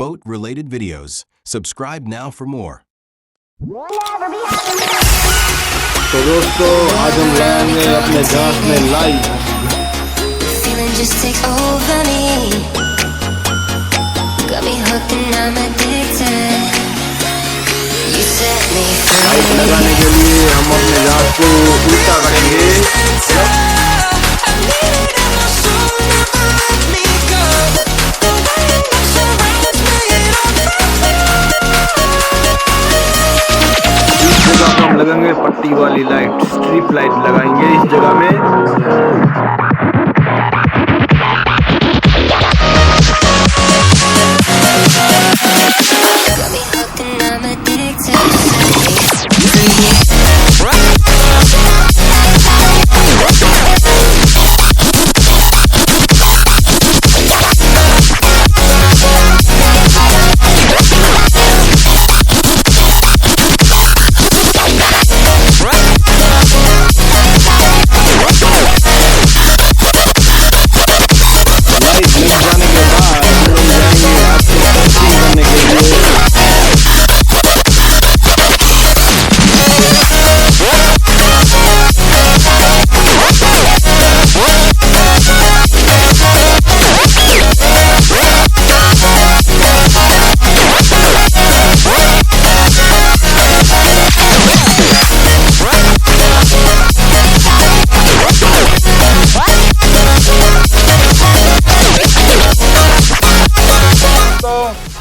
boat-related videos. Subscribe now for more. तो दोस्तों आज हम लाएंगे अपने जहाज में लाइव। लाइट लगाने के लिए हम अपने जहाज को उल्टा करेंगे। इस जगह पर हम लगाएंगे पट्टी वाली लाइट, स्ट्रिप लाइट लगाएंगे इस जगह में।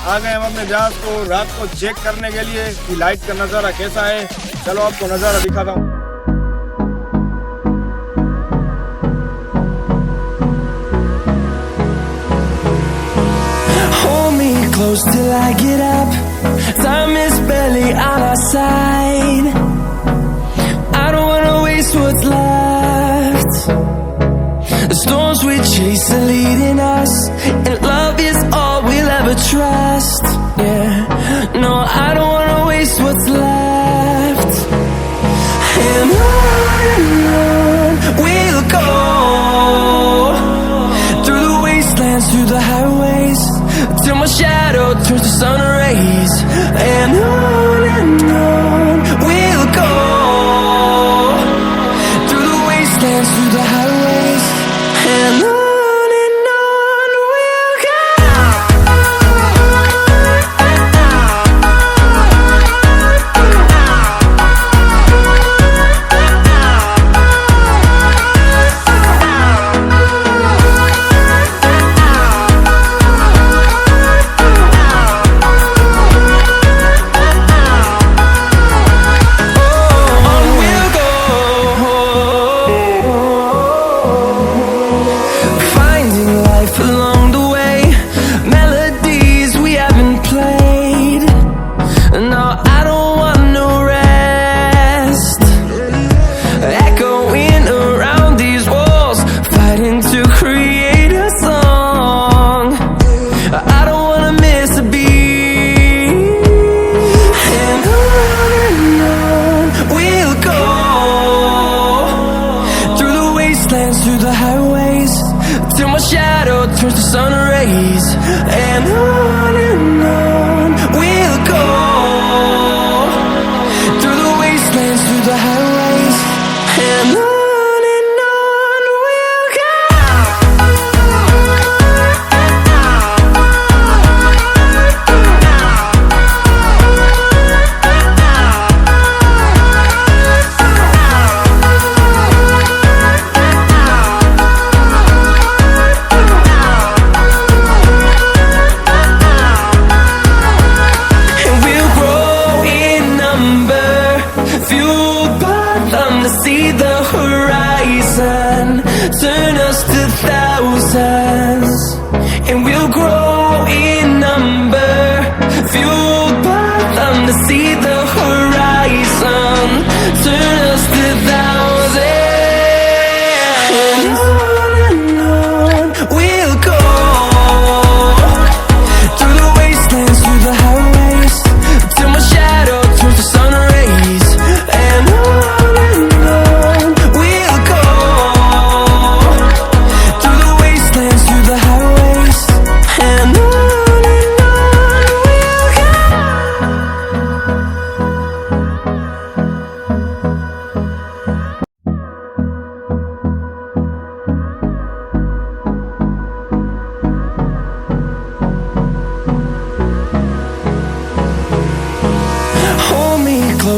आ गए हम अपने जहाज को रात को चेक करने के लिए कि लाइट का नज़ारा कैसा है। चलो आपको नज़ारा दिखाता हूँ। Hold me close till I get up. Time is barely on our side. I don't wanna waste what's left. The storms we chase are leading us, and love is all we'll ever trust. Yeah, no, I don't wanna waste what's left. And on we'll go, through the wastelands, through the highways, till my shadow turns to sun rays. And on we'll go, through the wastelands, through the highways, and on we'll go.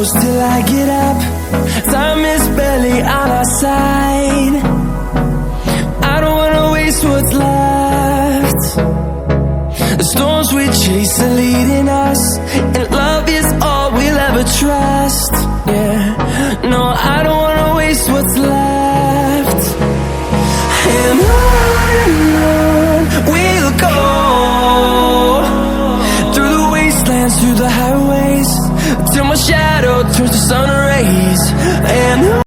close till I get up. Time is barely on our side. I don't wanna waste what's left. The storms we chase are leading us, and love is all we'll ever trust. Yeah, no, I don't